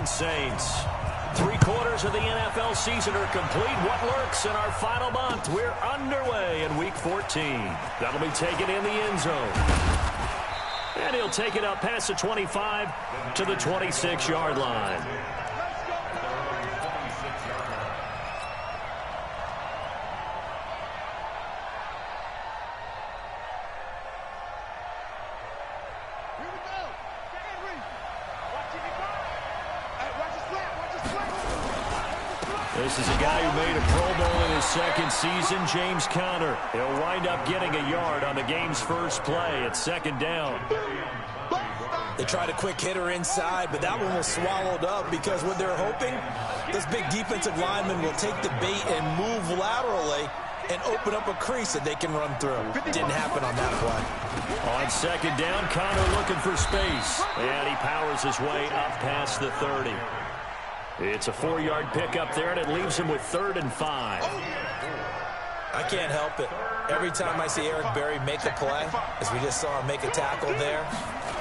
Saints. 3/4 of the NFL season are complete. What lurks in our final month? We're underway in Week 14. That'll be taken in the end zone. And he'll take it up past the 25 to the 26-yard line. This is a guy who made a Pro Bowl in his second season, James Conner. He'll wind up getting a yard on the game's first play at 2nd down. They tried a quick hitter inside, but that one was swallowed up because what they're hoping, this big defensive lineman will take the bait and move laterally and open up a crease that they can run through. Didn't happen on that play. On 2nd down, Conner looking for space. And he powers his way up past the 30. It's a 4-yard pickup there, and it leaves him with 3rd and 5. I can't help it. Every time I see Eric Berry make a play, as we just saw him make a tackle there,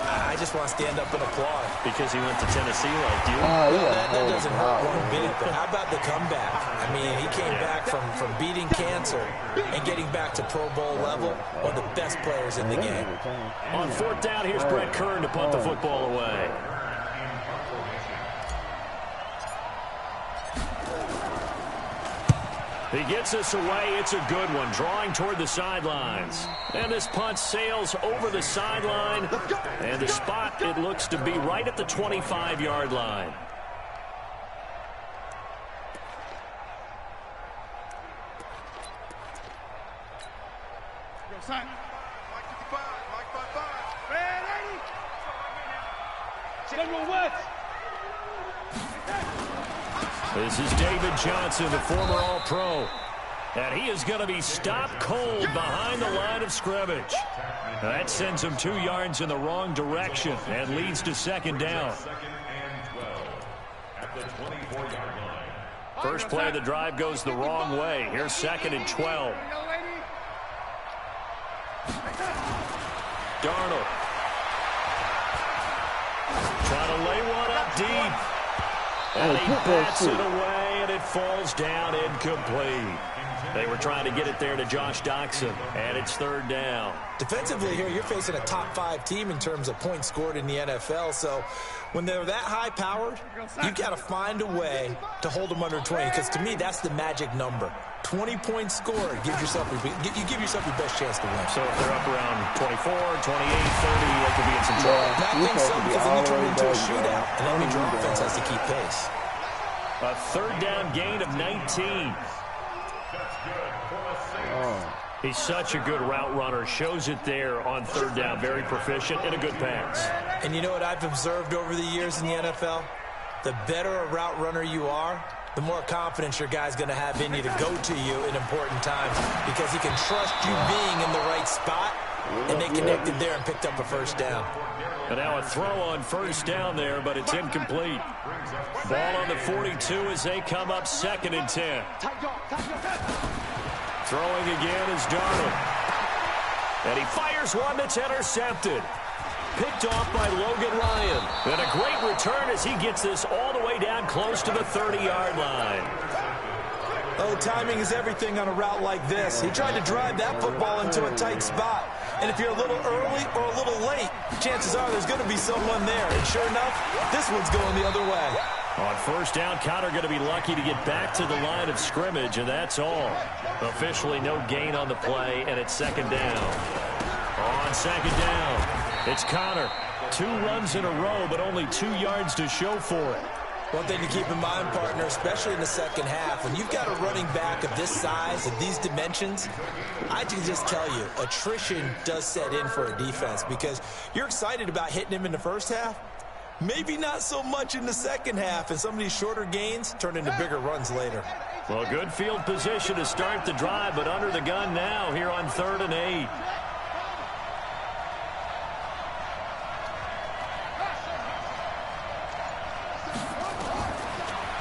I just want to stand up and applaud. Because he went to Tennessee like you? That doesn't hurt one bit, but how about the comeback? I mean, he came back from beating cancer and getting back to Pro Bowl level, one of the best players in the game. On 4th down, here's Brett Kern to punt the football away. He gets us away. It's a good one, drawing toward the sidelines. And this punt sails over the sideline. And the spot, it looks to be right at the 25-yard line. This is David Johnson, the former All-Pro. And he is going to be stopped cold behind the line of scrimmage. That sends him 2 yards in the wrong direction and leads to 2nd down. First play of the drive goes the wrong way. Here's 2nd and 12. Darnold. Trying to lay one up deep. And he bats it away, and it falls down incomplete. They were trying to get it there to Josh Doxson, and it's 3rd down. Defensively here, you're facing a top-5 team in terms of points scored in the NFL, so when they're that high-powered, you've got to find a way to hold them under 20, because to me, that's the magic number. 20 points scored, you give yourself your best chance to win. So if they're up around 24, 28, 30, they could be in some trouble. I think so, because then you turn it into a shootout, and that means your offense has to keep pace. A 3rd down gain of 19. He's such a good route runner. Shows it there on 3rd down. Very proficient and a good pass. And you know what I've observed over the years in the NFL? The better a route runner you are, the more confidence your guy's going to have in you to go to you in important times, because he can trust you being in the right spot, and they connected there and picked up a 1st down. And now a throw on 1st down there, but it's incomplete. Ball on the 42 as they come up 2nd and 10. Throwing again is Darnold. And he fires one that's intercepted. Picked off by Logan Ryan. And a great return as he gets this all the way down close to the 30-yard line. Oh, timing is everything on a route like this. He tried to drive that football into a tight spot. And if you're a little early or a little late, chances are there's going to be someone there. And sure enough, this one's going the other way. On 1st down, Conner going to be lucky to get back to the line of scrimmage, and that's all. Officially no gain on the play, and it's 2nd down. On 2nd down, it's Conner. 2 runs in a row, but only 2 yards to show for it. One thing to keep in mind, partner, especially in the second half, when you've got a running back of this size, of these dimensions, I can just tell you, attrition does set in for a defense, because you're excited about hitting him in the first half. Maybe not so much in the second half, and some of these shorter gains turn into bigger runs later. Well, good field position to start the drive, but under the gun now here on 3rd and 8.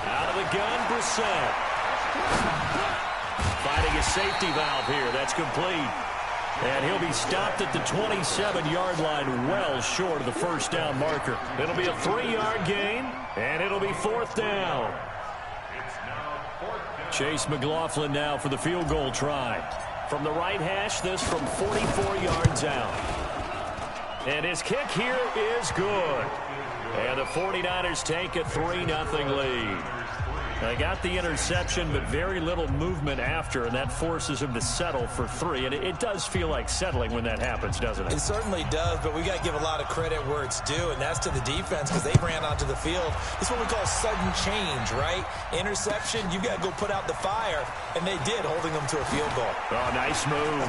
Out of the gun, Brissett. Finding a safety valve here. That's complete. And he'll be stopped at the 27-yard line, well short of the first down marker. It'll be a 3-yard gain, and it'll be 4th down. Chase McLaughlin now for the field goal try. From the right hash, this from 44 yards out. And his kick here is good. And the 49ers take a 3-0 lead. They got the interception, but very little movement after, and that forces him to settle for 3. And it does feel like settling when that happens, doesn't it? It certainly does, but we got to give a lot of credit where it's due, and that's to the defense because they ran onto the field. It's what we call sudden change, right? Interception, you got to go put out the fire, and they did, holding them to a field goal. Oh, nice move.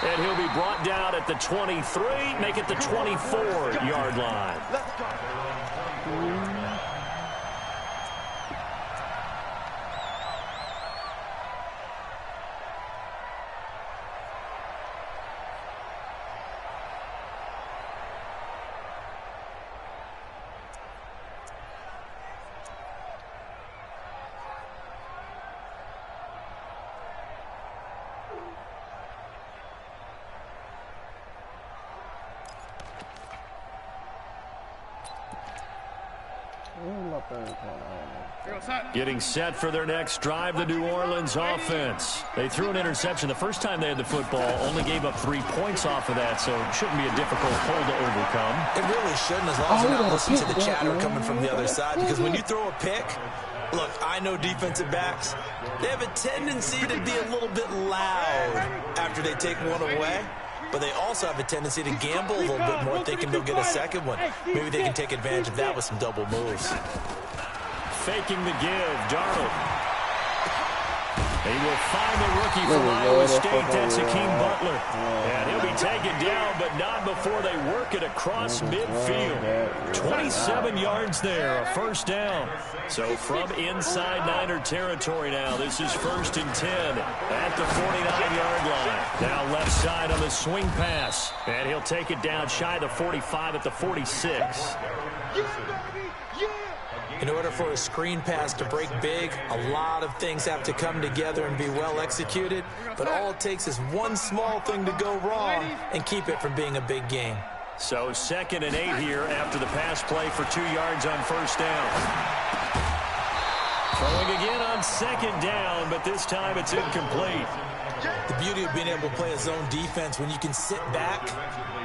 And he'll be brought down at the 23, make it the 24-yard line. Getting set for their next drive, the New Orleans offense. They threw an interception the first time they had the football, only gave up 3 points off of that, so it shouldn't be a difficult hole to overcome. It really shouldn't, as long as you're not listening to the chatter coming from the other side, because when you throw a pick, look, I know defensive backs, they have a tendency to be a little bit loud after they take one away. But they also have a tendency to gamble a little bit more, thinking they'll get a second one. Maybe they can take advantage of that with some double moves. Faking the give, Darnold. He will find the rookie from Iowa State, that's Hakeem Butler. And he'll be taken down, but not before they work it across midfield. 27 yards there, a first down. So from inside Niner territory now, this is 1st and 10 at the 49-yard line. Now left side on the swing pass. And he'll take it down shy of the 45 at the 46. In order for a screen pass to break big, a lot of things have to come together and be well executed. But all it takes is one small thing to go wrong and keep it from being a big game. So 2nd and 8 here after the pass play for 2 yards on first down. Throwing again on 2nd down, but this time it's incomplete. The beauty of being able to play a zone defense when you can sit back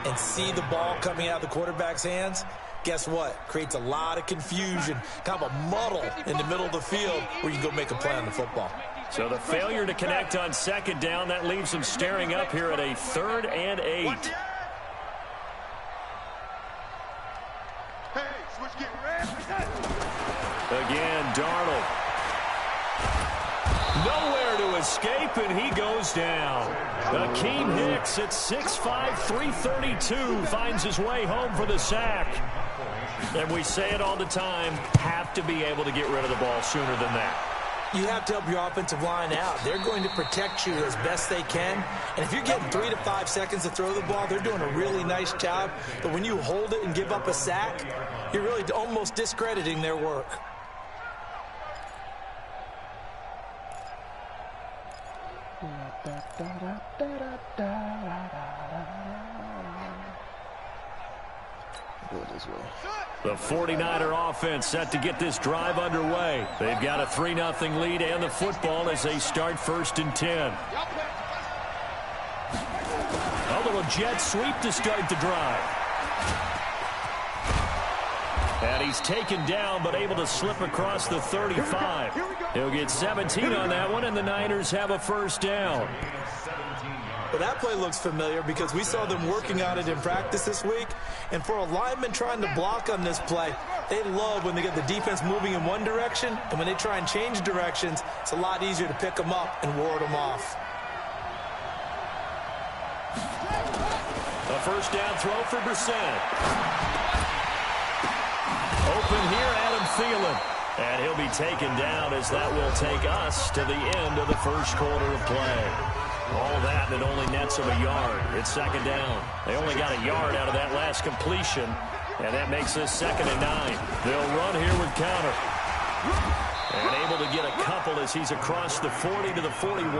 and see the ball coming out of the quarterback's hands, guess what? Creates a lot of confusion, kind of a muddle in the middle of the field where you can go make a play on the football. So the failure to connect on 2nd down, that leaves them staring up here at a 3rd and 8. Again, Darnold. Nowhere to escape, and he goes down. Akeem Hicks at 6'5", 332 finds his way home for the sack. And we say it all the time, have to be able to get rid of the ball sooner than that. You have to help your offensive line out. They're going to protect you as best they can. And if you're getting 3 to 5 seconds to throw the ball, they're doing a really nice job. But when you hold it and give up a sack, you're really almost discrediting their work. The 49er offense set to get this drive underway. They've got a 3-0 lead and the football as they start 1st and 10. A little jet sweep to start the drive. And he's taken down but able to slip across the 35. He'll get 17 on that one, and the Niners have a first down. Well, that play looks familiar because we saw them working on it in practice this week. And for a lineman trying to block on this play, they love when they get the defense moving in one direction, and when they try and change directions, it's a lot easier to pick them up and ward them off. A first down throw for Brissett. Open here, Adam Thielen. And he'll be taken down as that will take us to the end of the first quarter of play. All that, and it only nets them a yard. It's 2nd down. They only got a yard out of that last completion, and that makes this 2nd and 9. They'll run here with counter. And able to get a couple as he's across the 40 to the 41.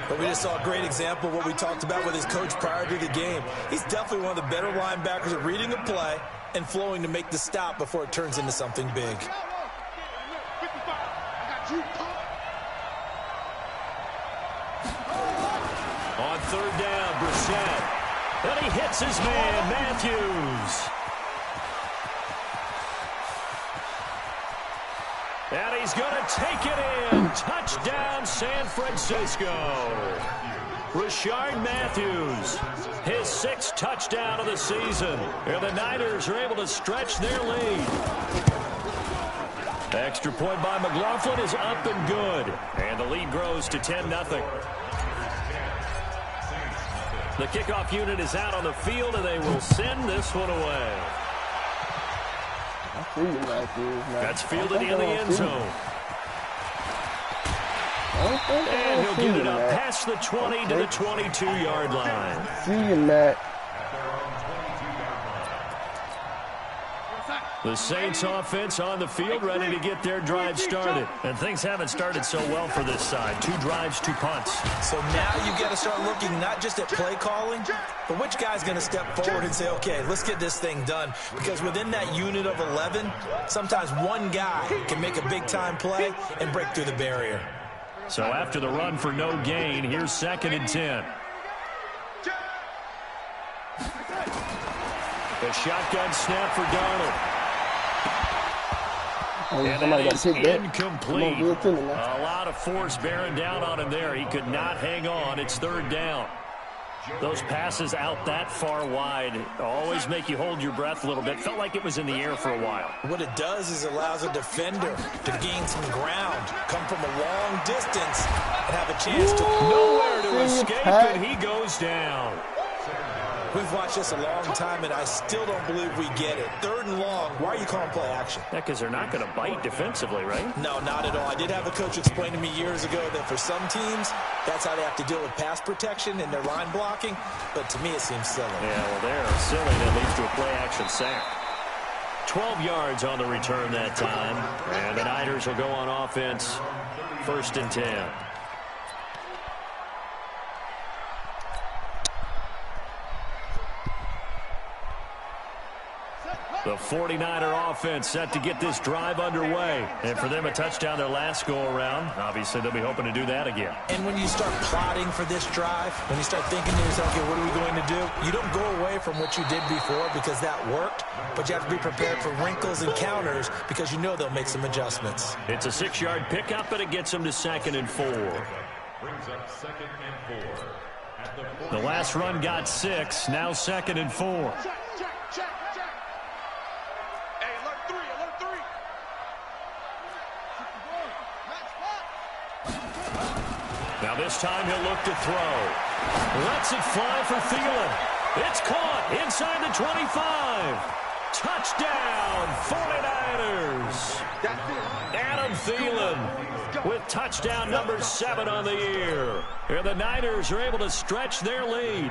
But we just saw a great example of what we talked about with his coach prior to the game. He's definitely one of the better linebackers at reading a play and flowing to make the stop before it turns into something big. On third down, Brissett. And he hits his man, Matthews. And he's going to take it in. Touchdown, San Francisco. Rashard Matthews, his 6th touchdown of the season. And the Niners are able to stretch their lead. Extra point by McLaughlin is up and good. And the lead grows to 10-0. The kickoff unit is out on the field, and they will send this one away. That's fielded in the end zone. And he'll get it up past the 20 to the 22-yard line. See you, Matt. The Saints offense on the field, ready to get their drive started. And things haven't started so well for this side. 2 drives, 2 punts. So now you've got to start looking not just at play calling, but which guy's going to step forward and say, okay, let's get this thing done. Because within that unit of 11, sometimes one guy can make a big-time play and break through the barrier. So after the run for no gain, here's 2nd and 10. The shotgun snap for Darnold. And that is incomplete. A lot of force bearing down on him there. He could not hang on. It's 3rd down. Those passes out that far wide always make you hold your breath a little bit. Felt like it was in the air for a while. What it does is allows a defender to gain some ground, come from a long distance, and have a chance to nowhere to escape, and he goes down. We've watched this a long time, and I still don't believe we get it. 3rd and long, why are you calling play action? Yeah, because they're not going to bite defensively, right? No, not at all. I did have a coach explain to me years ago that for some teams, that's how they have to deal with pass protection and their line blocking, but to me it seems silly. Yeah, well, they're silly. That leads to a play action sack. 12 yards on the return that time, and the Niners will go on offense, 1st and 10. The 49er offense set to get this drive underway. And for them, a touchdown their last go-around. Obviously, they'll be hoping to do that again. And when you start plotting for this drive, when you start thinking to yourself, okay, what are we going to do? You don't go away from what you did before because that worked, but you have to be prepared for wrinkles and counters because you know they'll make some adjustments. It's a 6-yard pickup, but it gets them to 2nd and 4. Brings up 2nd and 4. The last run got 6, now 2nd and 4. Now this time he'll look to throw. Lets it fly for Thielen. It's caught inside the 25. Touchdown, 49ers. Adam Thielen with touchdown number 7 on the year. And the Niners are able to stretch their lead.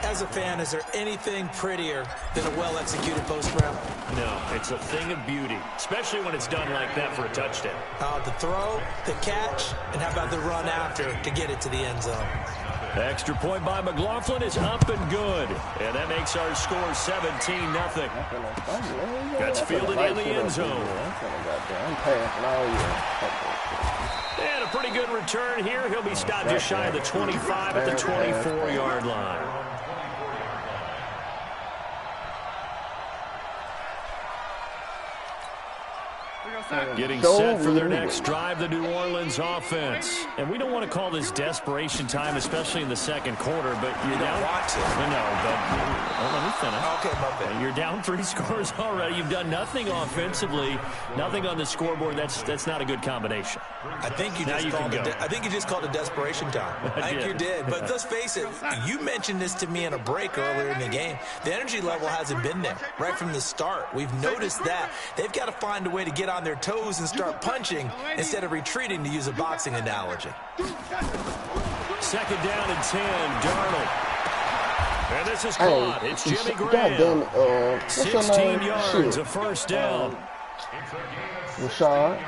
As a fan, is there anything prettier than a well-executed post route? No, it's a thing of beauty, especially when it's done like that for a touchdown. The throw, the catch, and how about the run after to get it to the end zone? The extra point by McLaughlin is up and good. And that makes our score 17-0. That's fielded in the end zone. And a pretty good return here. He'll be stopped just shy of the 25 at the 24-yard line. Getting set for their next drive, the New Orleans offense. And we don't want to call this desperation time, especially in the second quarter, but you're down. No, but let me finish. Okay, my bad. You're down 3 scores already. You've done nothing offensively, nothing on the scoreboard. That's not a good combination. I think you just called it desperation time. I think you did. But let's face it, you mentioned this to me in a break earlier in the game. The energy level hasn't been there right from the start. We've noticed that. They've got to find a way to get on their toes and start punching instead of retreating, to use a boxing analogy. 2nd down and 10, Darnold. And this is caught. It's Jimmy Graham. 16 yards, a first down. Rashard.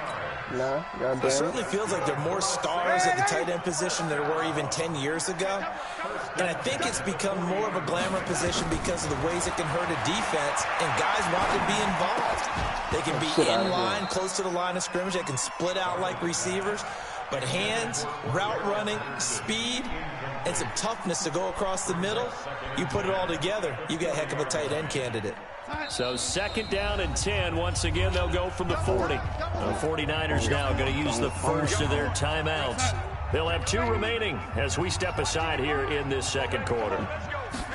Nah, goddamn. It certainly feels like there are more stars at the tight end position than there were even 10 years ago. And I think it's become more of a glamour position because of the ways it can hurt a defense, and guys want to be involved. They can be in line, close to the line of scrimmage. They can split out like receivers. But hands, route running, speed, and some toughness to go across the middle, you put it all together, you got a heck of a tight end candidate. So 2nd down and 10. Once again, they'll go from the 40. The 49ers now going to use the first of their timeouts. They'll have 2 remaining as we step aside here in this 2nd quarter.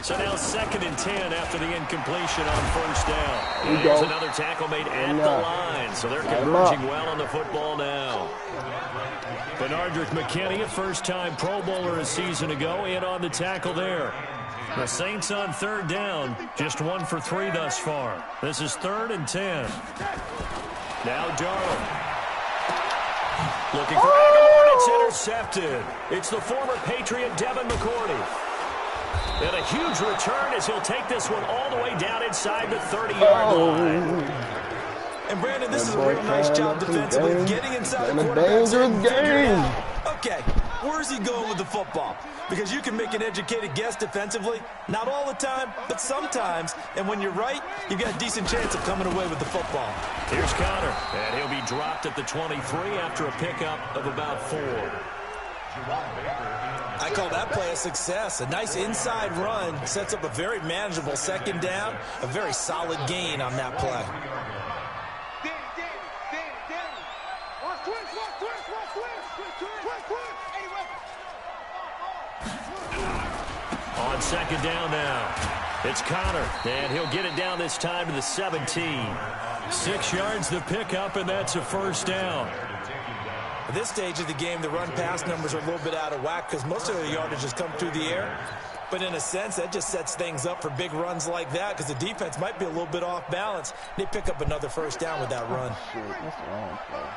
So now 2nd and 10 after the incompletion on 1st down. Here's another tackle made at the line. So they're converging well on the football now. Benardrick McKinney, a first-time Pro Bowler a season ago, in on the tackle there. The Saints on 3rd down, just 1 for 3 thus far. This is 3rd and 10. Now Darnold. Looking for Aguilar, it's intercepted. It's the former Patriot Devin McCourty. And a huge return as he'll take this one all the way down inside the 30-yard line. And Brandon, this is a real nice job defensively, getting inside the quarterback's head. Okay, where's he going with the football? Because you can make an educated guess defensively, not all the time, but sometimes. And when you're right, you've got a decent chance of coming away with the football. Here's Connor, and he'll be dropped at the 23 after a pickup of about 4. I call that play a success. A nice inside run sets up a very manageable 2nd down, a very solid gain on that play. On 2nd down now, it's Connor, and he'll get it down this time to the 17. 6 yards the pickup, and that's a 1st down. At this stage of the game, the run-pass numbers are a little bit out of whack because most of the yardage has come through the air. But in a sense, that just sets things up for big runs like that because the defense might be a little bit off balance. They pick up another 1st down with that run. That's the wrong play.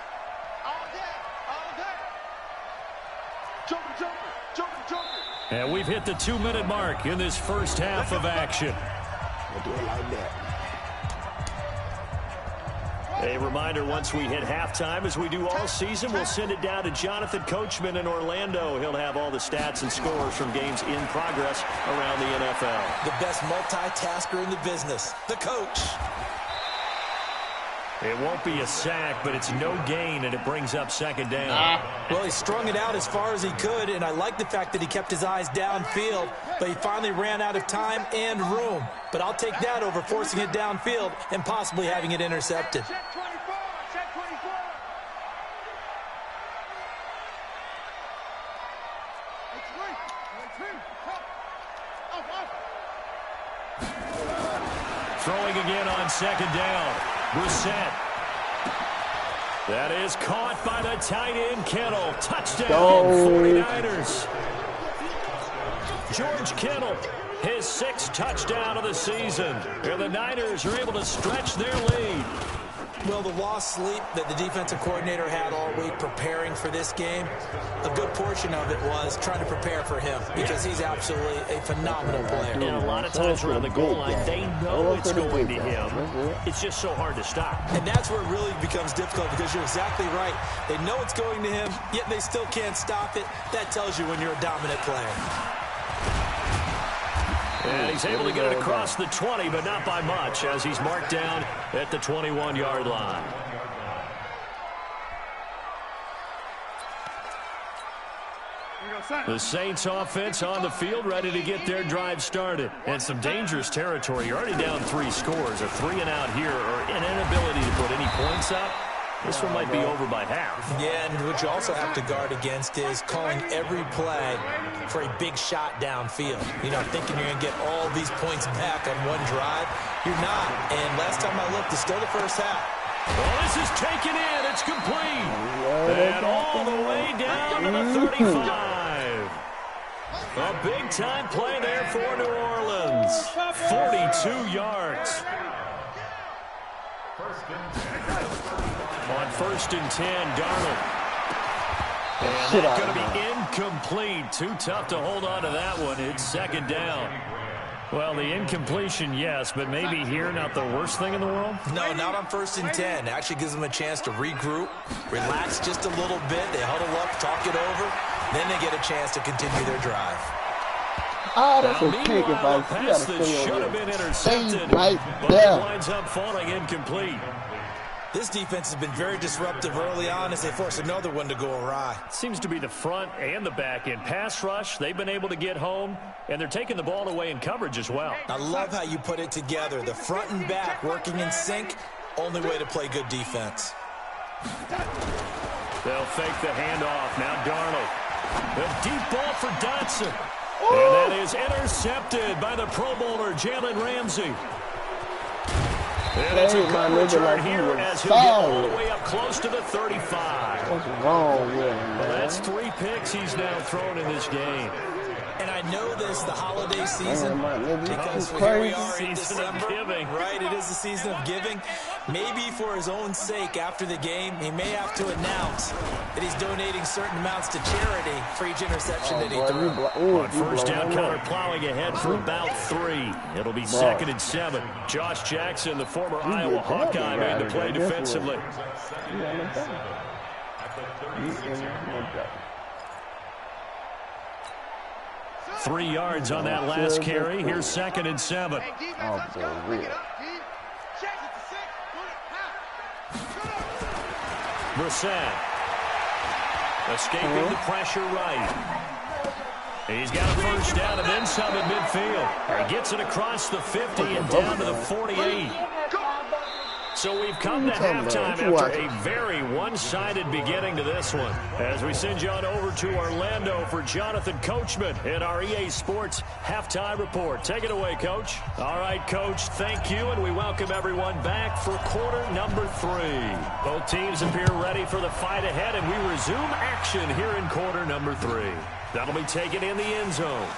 And we've hit the 2-minute mark in this first half of action. We'll do it like that. A reminder, once we hit halftime, as we do all season, we'll send it down to Jonathan Coachman in Orlando. He'll have all the stats and scores from games in progress around the NFL. The best multitasker in the business, the coach. It won't be a sack, but it's no gain, and it brings up 2nd down. Well, he strung it out as far as he could, and I like the fact that he kept his eyes downfield, but he finally ran out of time and room. But I'll take that over forcing it downfield and possibly having it intercepted. Throwing again on 2nd down. Brissett. That is caught by the tight end, Kittle. Touchdown, 49ers. George Kittle, his 6th touchdown of the season. And the Niners are able to stretch their lead. Well, the lost sleep that the defensive coordinator had all week preparing for this game, a good portion of it was trying to prepare for him because he's absolutely a phenomenal player. And a lot of times around the goal line, they know it's going to him. It's just so hard to stop. And that's where it really becomes difficult because you're exactly right. They know it's going to him, yet they still can't stop it. That tells you when you're a dominant player. And he's able to get it across the 20, but not by much, as he's marked down at the 21-yard line. The Saints offense on the field, ready to get their drive started. And some dangerous territory. You're already down 3 scores. A 3-and-out here, or an inability to put any points up. This one might be over by half. Yeah, and what you also have to guard against is calling every play for a big shot downfield. You know, thinking you're going to get all these points back on one drive. You're not. And last time I looked, it's still the first half. Well, this is taken in. It's complete. And all the way down to the 35. A big-time play there for New Orleans. 42 yards. On 1st and 10, Darnold. And that's going to be incomplete. Too tough to hold on to that one. It's 2nd down. Well, the incompletion, yes, but maybe here not the worst thing in the world? No, not on 1st and 10. Actually gives them a chance to regroup, relax just a little bit. They huddle up, talk it over. Then they get a chance to continue their drive. Oh, that's a kick if I pass that should have been intercepted, right but there. it winds up falling incomplete. This defense has been very disruptive early on as they force another one to go awry. Seems to be the front and the back end. Pass rush, they've been able to get home, and they're taking the ball away in coverage as well. I love how you put it together. The front and back working in sync, only way to play good defense. They'll fake the handoff. Now Darnold. A deep ball for Dotson. And that is intercepted by the Pro Bowler, Jalen Ramsey. And it's a good return here as he'll get all the way up close to the 35. What's wrong with him, Well, that's 3 picks he's now thrown in this game. And I know this, the holiday season, because That's here we crazy. are in Season of December, giving. right? It is the season of giving. Maybe for his own sake after the game, he may have to announce that he's donating certain amounts to charity for each interception that he threw. On first down, Connor plowing ahead for about 3. It'll be 2nd and 7. Josh Jackson, the former Iowa Hawkeye, made the play defensively. 3 yards on that last carry. Here's 2nd and 7. Oh, for real. Brissett escaping the pressure right. He's got a first down and then some at midfield. He gets it across the 50 and down to the 48. So we've come to halftime after a very one-sided beginning to this one. As we send you on over to Orlando for Jonathan Coachman in our EA Sports Halftime Report. Take it away, Coach. All right, Coach, thank you, and we welcome everyone back for quarter number 3. Both teams appear ready for the fight ahead, and we resume action here in quarter number 3. That'll be taken in the end zone.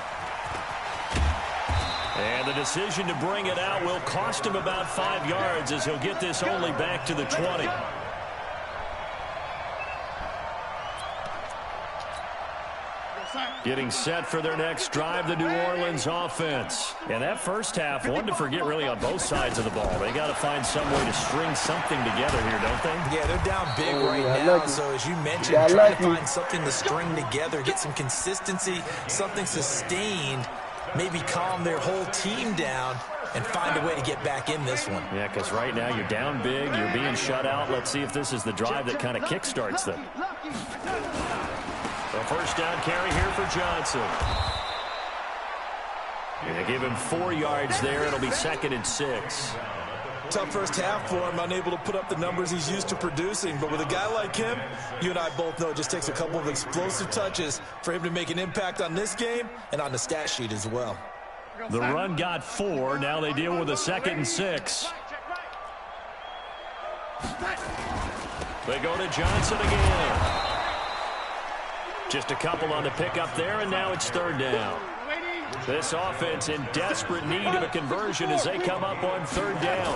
And the decision to bring it out will cost him about 5 yards as he'll get this only back to the 20. Getting set for their next drive, the New Orleans offense. And that first half, one to forget really on both sides of the ball. They got to find some way to string something together here, don't they? Yeah, they're down big right now. So as you mentioned, trying to find something to string together, get some consistency, something sustained, maybe calm their whole team down and find a way to get back in this one. Yeah, because right now you're down big, you're being shut out. Let's see if this is the drive that kind of kickstarts them. The first down carry here for Johnson. They give him 4 yards there. It'll be 2nd and 6. Tough first half for him, unable to put up the numbers he's used to producing. But with a guy like him, you and I both know it just takes a couple of explosive touches for him to make an impact on this game and on the stat sheet as well. The run got 4. Now they deal with a 2nd and 6. They go to Johnson again. Just a couple on the pickup there, and now it's 3rd down. This offense in desperate need of a conversion as they come up on 3rd down.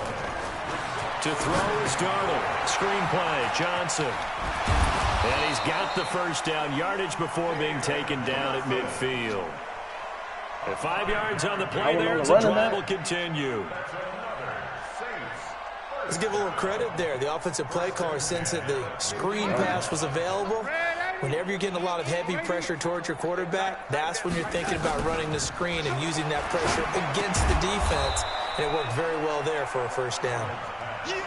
To throw is Darnold. Screen play, Johnson. And he's got the first down yardage before being taken down at midfield. And 5 yards on the play there as the drive will continue. Let's give a little credit there. The offensive play caller sensed that the screen pass was available. Whenever you're getting a lot of heavy pressure towards your quarterback, that's when you're thinking about running the screen and using that pressure against the defense. And it worked very well there for a first down.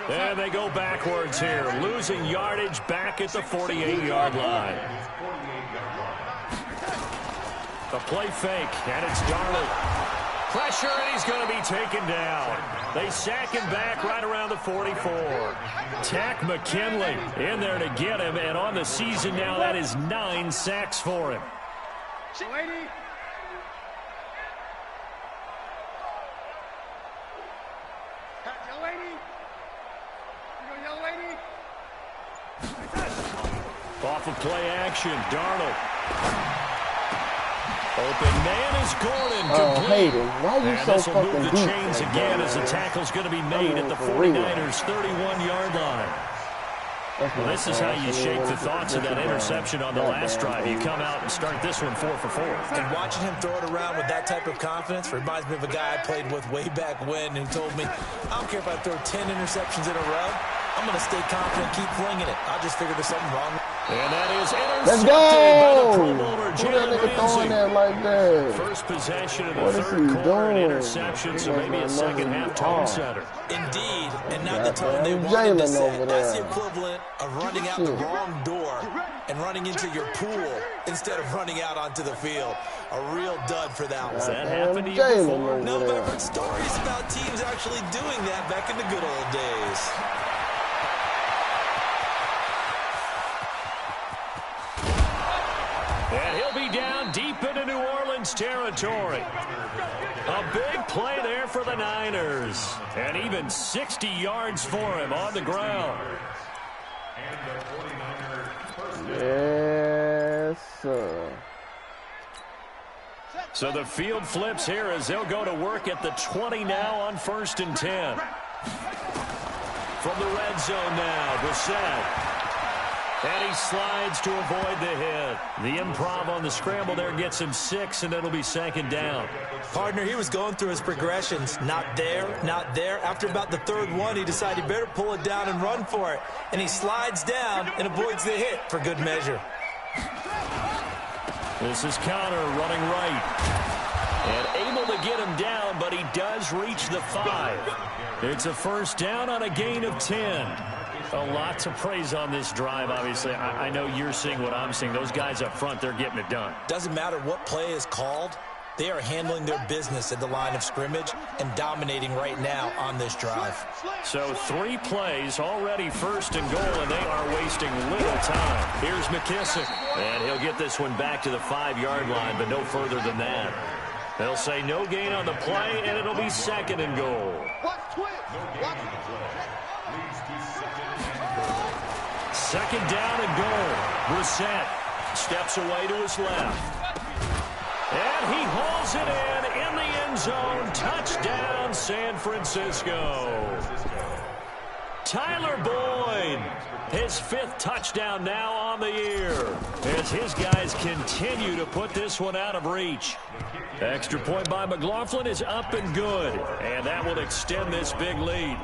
And they go backwards here, losing yardage back at the 48-yard line. The play fake, and it's Darnold. Pressure, and he's going to be taken down. They sack him back right around the 44. Tack McKinley in there to get him, and on the season now, that is 9 sacks for him. Off of play action, Darnold. Open man is Gordon. Oh, Hayden, why you and so this will fucking move the deep chains like again that, as the man? tackle's going to be made at the 49ers' 31-yard line. Well, this is how you shake the thoughts of that interception on the last drive. You come out and start this one 4 for 4. And watching him throw it around with that type of confidence reminds me of a guy I played with way back when who told me, I don't care if I throw 10 interceptions in a row. I'm going to stay confident, keep flinging it. I just figured there's something wrong. And that is Let's intercepted by the Pro Bowler, go! Who that nigga throwing that like that? First possession of the What is third he quarter, an doing? interception, so maybe a second-half tone setter. Indeed, and not the tone they wanted Jalen to set. over That's there. the equivalent of running out the wrong door and running into your pool instead of running out onto the field. A real dud for that one. Has that happened to you Jalen before? over No, there. but I've heard stories about teams actually doing that back in the good old days. And he'll be down deep into New Orleans territory. A big play there for the Niners. And even 60 yards for him on the ground. Yes, sir. So the field flips here as they'll go to work at the 20 now on 1st and 10. From the red zone now, Brissett. And he slides to avoid the hit. The improv on the scramble there gets him 6, and it'll be 2nd down. Partner, he was going through his progressions. Not there, not there. After about the 3rd one, he decided he better pull it down and run for it. And he slides down and avoids the hit for good measure. This is Connor running right. And able to get him down, but he does reach the 5. It's a 1st down on a gain of 10. A lot to praise on this drive, obviously. I know you're seeing what I'm seeing. Those guys up front, they're getting it done. Doesn't matter what play is called. They are handling their business at the line of scrimmage and dominating right now on this drive. So 3 plays, already 1st and goal, and they are wasting little time. Here's McKissick. And he'll get this one back to the 5-yard line, but no further than that. They'll say no gain on the play, and it'll be 2nd and goal. 2nd down and goal. Brissett steps away to his left. And he hauls it in the end zone. Touchdown, San Francisco. Tyler Boyd, his 5th touchdown now on the year, as his guys continue to put this one out of reach. Extra point by McLaughlin is up and good, and that will extend this big lead.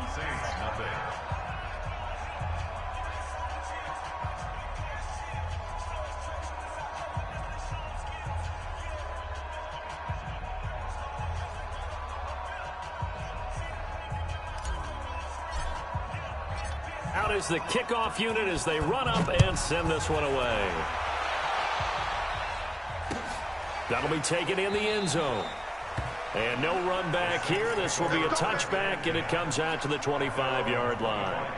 Out is the kickoff unit as they run up and send this one away. That'll be taken in the end zone. And no run back here. This will be a touchback, and it comes out to the 25-yard line.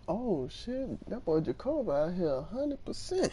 Oh shit, that boy Jacob out here 100%.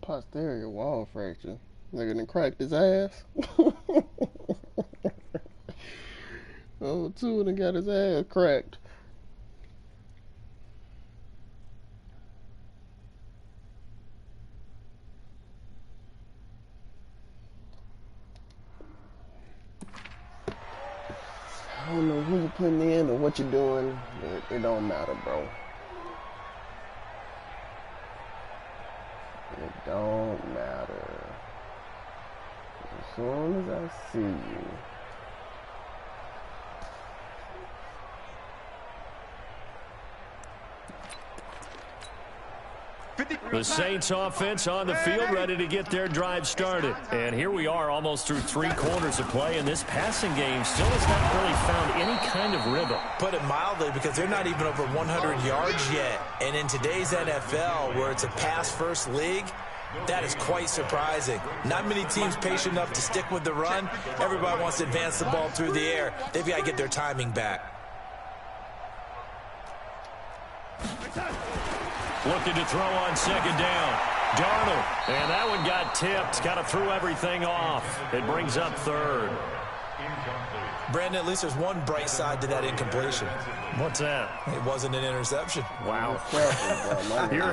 posterior wall fracture. Nigga done cracked his ass. Oh, two and got his ass cracked. I don't know who you putting in or what you're doing. It don't matter, bro. It don't matter. As soon as I see you. The Saints offense on the field, ready to get their drive started. And here we are almost through 3 quarters of play, and this passing game still has not really found any kind of rhythm. Put it mildly, because they're not even over 100 yards yet. And in today's NFL, where it's a pass-first league, that is quite surprising. Not many teams patient enough to stick with the run. Everybody wants to advance the ball through the air. They've got to get their timing back. Looking to throw on second down. Darnold. And that one got tipped. Kind of threw everything off. It brings up third. Brandon, at least there's one bright side to that incompletion. What's that? It wasn't an interception. Wow. You're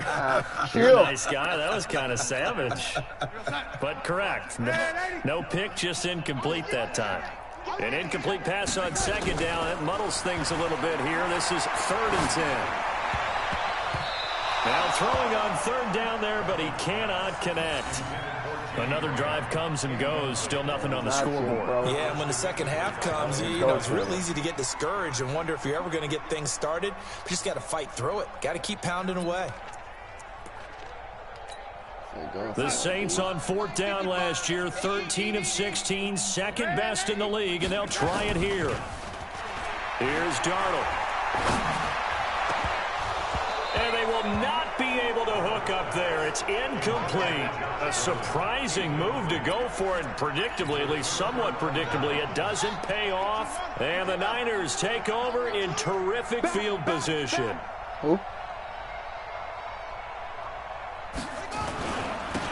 a nice guy. That was kind of savage. But correct. No pick, just incomplete that time. An incomplete pass on second down. That muddles things a little bit here. This is 3rd and 10. Now throwing on 3rd down there, but he cannot connect. Another drive comes and goes. Still nothing on the scoreboard. Yeah, and when the second half comes, you know, it's real easy to get discouraged and wonder if you're ever going to get things started. You just got to fight through it. Got to keep pounding away. The Saints on 4th down last year, 13 of 16, second best in the league, and they'll try it here. Here's Darnold. And they will not be able to hook up there. It's incomplete. A surprising move to go for it. Predictably, at least somewhat predictably, it doesn't pay off. And the Niners take over in terrific field position. Who?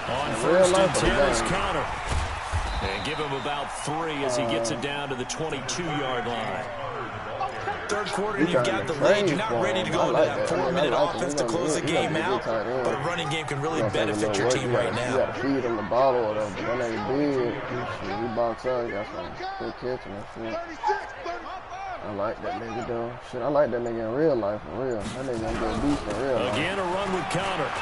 On 1st and 10 is Connor. And give him about 3 as he gets it down to the 22-yard line. Third quarter, you've got the lead. You're not ready to go into that 4-minute offense to close the game out, but a running game can really benefit your team right now. You got to feed him the ball or whatever, but when they did, he box out, he got some good catching and shit. I like that nigga, though. Shit, I like that nigga in real life, for real. That nigga gonna get a beast in real life. Again, a run with Connor.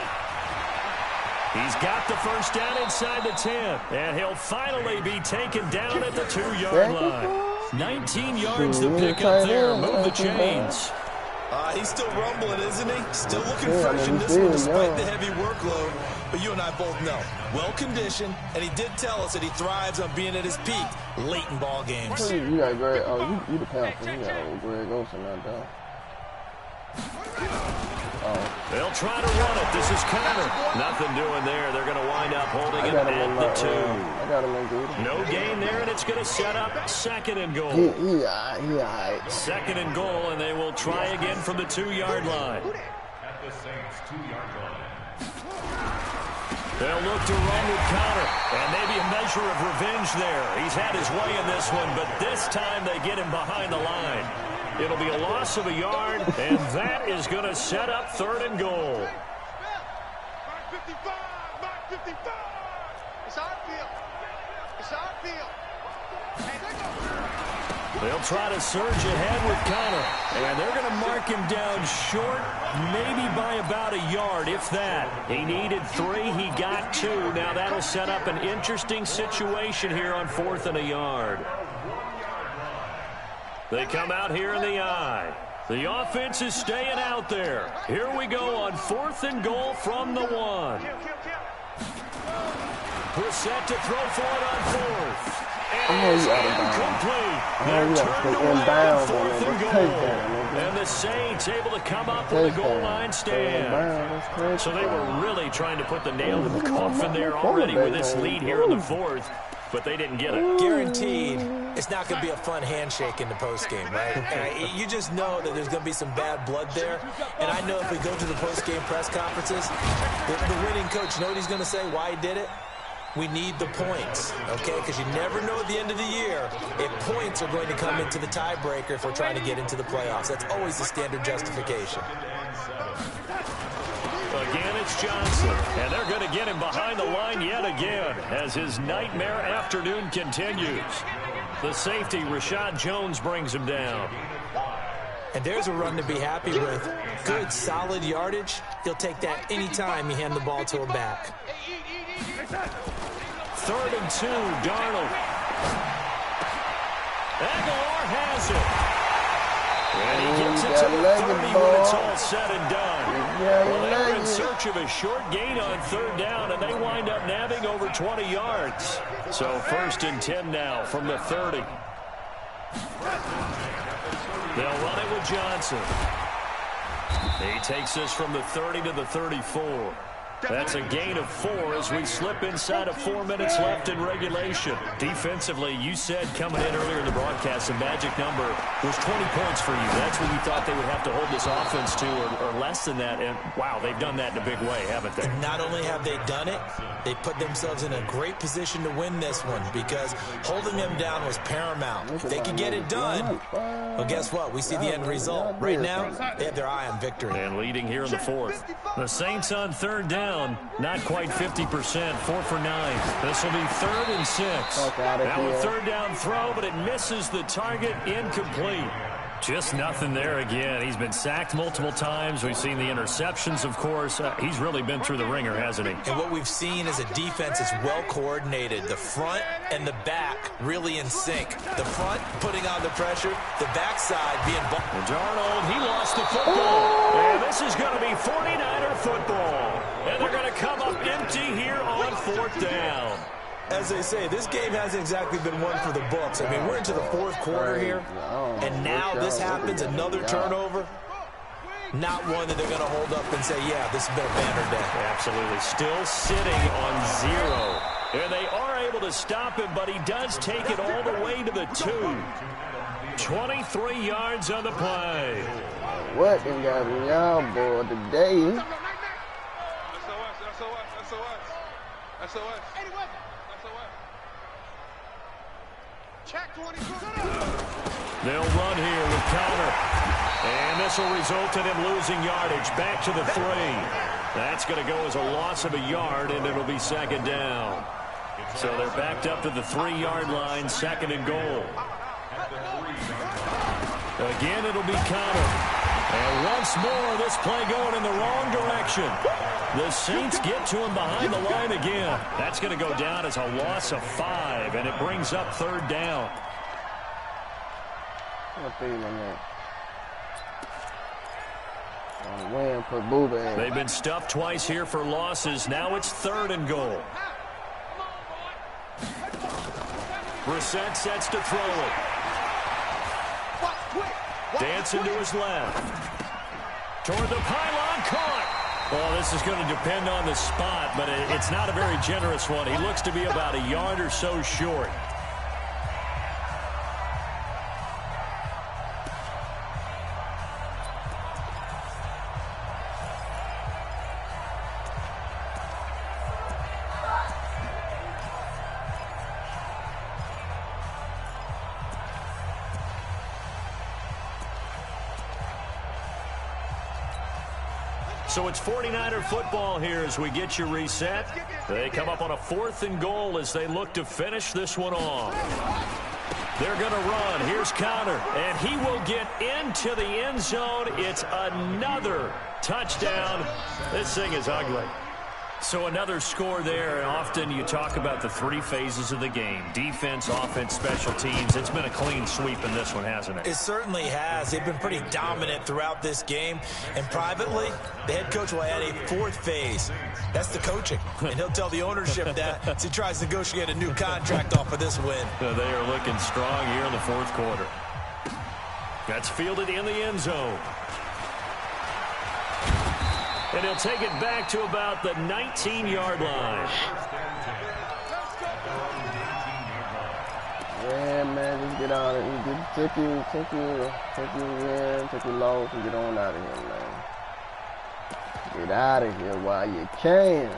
He's got the first down inside the 10, and he'll finally be taken down at the 2-yard line. 19 yards to pick up there. Move the chains. He's still rumbling, isn't he? Still looking fresh in this one despite the heavy workload. But you and I both know, well-conditioned, and he did tell us that he thrives on being at his peak late in ball games. You got Greg. Oh, you the Panther. You got old Greg Olsen out there. They'll try to run it. This is Connor. Nothing doing there. They're going to wind up holding it at the 2. I got him in good. No gain there, and it's going to set up 2nd and goal. He all right. 2nd and goal, and they will try again from the 2-yard line. At the Saints' 2-yard line. They'll look to run with Connor, and maybe a measure of revenge there. He's had his way in this one, but this time they get him behind the line. It'll be a loss of a yard, and that is going to set up 3rd and goal. Mark 55, Mark 55. It's our field. It's our field. They'll try to surge ahead with Connor, and they're going to mark him down short, maybe by about a yard, if that. He needed 3, he got 2. Now that'll set up an interesting situation here on 4th and a yard. They come out here in the eye. The offense is staying out there. Here we go on 4th and goal from the 1. Brissett to throw for it on 4th. And it's incomplete. They're turned away on 4th and goal. And the Saints able to come up with a goal line stand. So they were really trying to put the nail in the coffin there already with this lead here in the 4th. but they didn't get it. Guaranteed it's not going to be a fun handshake in the postgame, right? You just know that there's going to be some bad blood there. And I know if we go to the postgame press conferences, the winning coach, you know what he's going to say, why he did it? We need the points, okay? Because you never know at the end of the year if points are going to come into the tiebreaker if we're trying to get into the playoffs. That's always the standard justification. Again, it's Johnson, and they're going to get him behind the line yet again as his nightmare afternoon continues. The safety, Rashad Jones, brings him down. And there's a run to be happy with. Good, solid yardage. He'll take that anytime you hand the ball to him back. 3rd and 2, Darnold. Aguilar has it. And he gets it to the 30 when it's all said and done. Well, they were in search of a short gain on 3rd down, and they wind up nabbing over 20 yards. So 1st and 10 now from the 30. They'll run it with Johnson. He takes this from the 30 to the 34. That's a gain of 4 as we slip inside of 4 minutes left in regulation. Defensively, you said coming in earlier in the broadcast, the magic number was 20 points for you. That's what you thought they would have to hold this offense to, or less than that. And, wow, they've done that in a big way, haven't they? And not only have they done it, they put themselves in a great position to win this one because holding them down was paramount. If they could get it done, well, guess what? We see the end result. Right now, they have their eye on victory. And leading here in the 4th. The Saints on 3rd down. Not quite 50%, 4 for 9. This will be 3rd and 6. Now a 3rd down throw, but it misses the target, incomplete. Just nothing there again. He's been sacked multiple times. We've seen the interceptions, of course. He's really been through the ringer, hasn't he? And what we've seen is a defense that's well coordinated. The front and the back really in sync. The front putting on the pressure, the backside being... Darnold, he lost the football. And this is going to be 49er football. And they're going to come up empty here on 4th down. As they say, this game hasn't exactly been one for the books. I mean, we're into the 4th quarter here, and now this happens, another turnover. Not one that they're going to hold up and say, yeah, this has been a banner day. Absolutely. Still sitting on 0. And they are able to stop him, but he does take it all the way to the 2. 23 yards on the play. What in got y'all boy today? They'll run here with Connor. And this will result in him losing yardage. Back to the 3. That's going to go as a loss of a yard, and it'll be 2nd down. So they're backed up to the 3-yard line, 2nd and goal. Again, it'll be Connor. And once more, this play going in the wrong direction. The Saints get to him behind the line again. That's going to go down as a loss of 5, and it brings up 3rd down. They've been stuffed twice here for losses. Now it's 3rd and goal. Brissett sets to throw it. Dancing to his left. Toward the pylon, caught. Well, this is going to depend on the spot, but it's not a very generous one. He looks to be about a yard or so short. So it's 49er football here as we get you reset. They come up on a 4th and goal as they look to finish this one off. They're going to run. Here's Connor, and he will get into the end zone. It's another touchdown. This thing is ugly. So another score there, and often you talk about the 3 phases of the game. Defense, offense, special teams. It's been a clean sweep in this one, hasn't it? It certainly has. They've been pretty dominant throughout this game. And privately, the head coach will add a 4th phase. That's the coaching. And he'll tell the ownership that as he tries to negotiate a new contract off of this win. They are looking strong here in the 4th quarter. That's fielded in the end zone. And he'll take it back to about the 19-yard line. Get out of here. Take you in, take you low, and get on out of here, man. Get out of here while you can.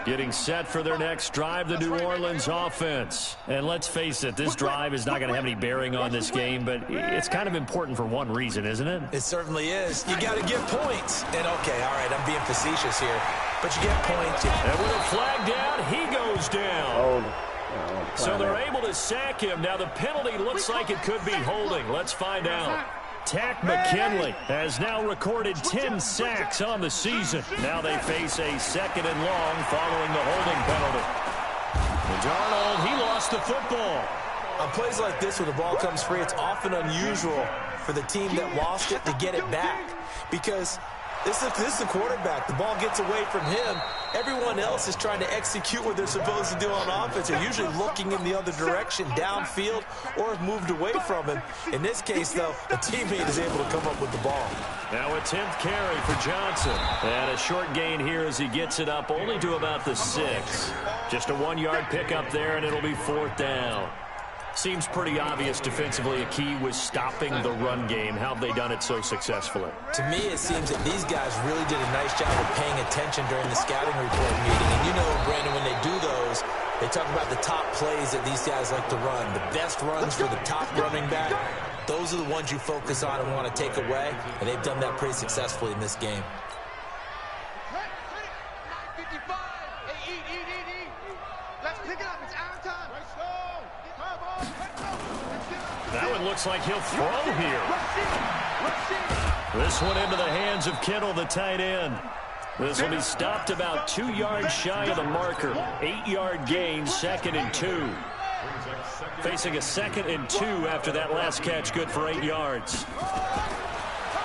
Getting set for their next drive, the New Orleans offense. And let's face it, this drive is not going to have any bearing on this game, but it's kind of important for one reason, isn't it? It certainly is. You got to get points. And, okay, all right, I'm being facetious here, but you get points. And with a flag down, he goes down. So they're able to sack him. Now the penalty looks like it could be holding. Let's find out. Tack McKinley has now recorded 10 sacks on the season. Now they face a 2nd and long following the holding penalty. And Darnold, he lost the football. On plays like this where the ball comes free, it's often unusual for the team that lost it to get it back. Because this is the quarterback. The ball gets away from him. Everyone else is trying to execute what they're supposed to do on offense. They're usually looking in the other direction, downfield, or have moved away from him. In this case, though, a teammate is able to come up with the ball. Now a 10th carry for Johnson. And a short gain here as he gets it up only to about the 6. Just a 1-yard pickup there, and it'll be 4th down. Seems pretty obvious defensively a key was stopping the run game. How have they done it so successfully? To me, it seems that these guys really did a nice job of paying attention during the scouting report meeting. And you know, Brandon, when they do those, they talk about the top plays that these guys like to run. The best runs for the top running back, those are the ones you focus on and want to take away. And they've done that pretty successfully in this game. Let's pick it up. It's our time. That one looks like he'll throw here. This one into the hands of Kittle, the tight end. This will be stopped about 2 yards shy of the marker. 8-yard gain, 2nd and 2. Facing a 2nd and 2 after that last catch, good for 8 yards.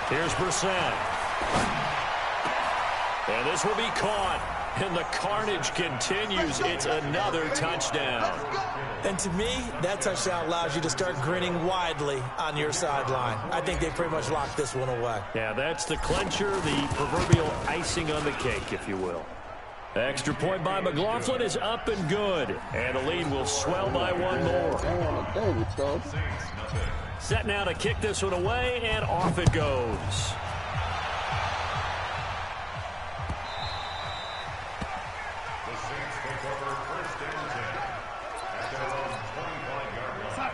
Here's Brissett. And this will be caught. And the carnage continues. It's another touchdown. And to me, that touchdown allows you to start grinning widely on your sideline. I think they pretty much locked this one away. Yeah, that's the clincher, the proverbial icing on the cake, if you will. Extra point by McLaughlin is up and good. And the lead will swell by 1 more. Set now to kick this one away, and off it goes.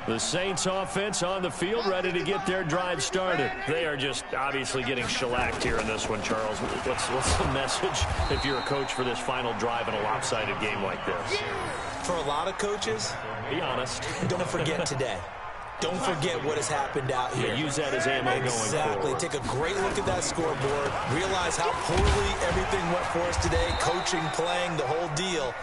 The Saints offense on the field, ready to get their drive started. They are just obviously getting shellacked here in this one, Charles. What's the message if you're a coach for this final drive in a lopsided game like this? For a lot of coaches, be honest. Don't forget today. Don't forget what has happened out here. Yeah, use that as ammo going forward. Exactly. Take a great look at that scoreboard. Realize how poorly everything went for us today. Coaching, playing, the whole deal.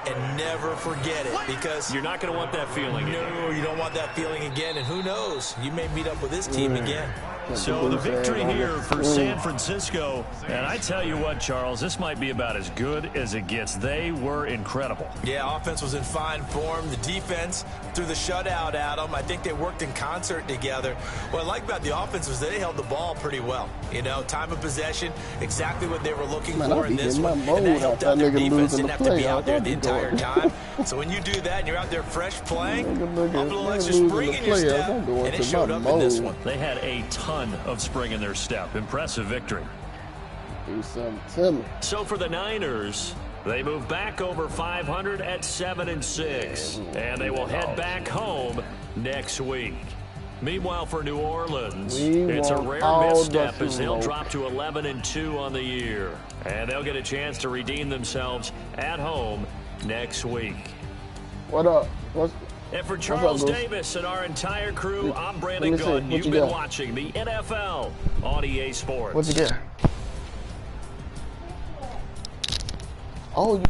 And never forget it, because you're not going to want that feeling again. No, you don't want that feeling again. And who knows? You may meet up with this team again. So the victory here for San Francisco. And I tell you what, Charles, this might be about as good as it gets. They were incredible. Yeah, offense was in fine form. The defense threw the shutout at them. I think they worked in concert together. What I like about the offense was they held the ball pretty well. You know, time of possession, exactly what they were looking for in this one. And that helped out their defense. Didn't have to be out there the entire time. So when you do that and you're out there fresh playing, a little extra spring in your step, and it showed up in this one. They had a ton of spring in their step. Impressive victory. So for the Niners, they move back over 500 at 7-6, and they will head back home next week. Meanwhile, for New Orleans, it's a rare misstep as they'll drop to 11-2 on the year, and they'll get a chance to redeem themselves at home next week. What up? And for Charles Davis and our entire crew, I'm Brandon Gunn. You've been watching the NFL on EA Sports. What'd you get? Oh,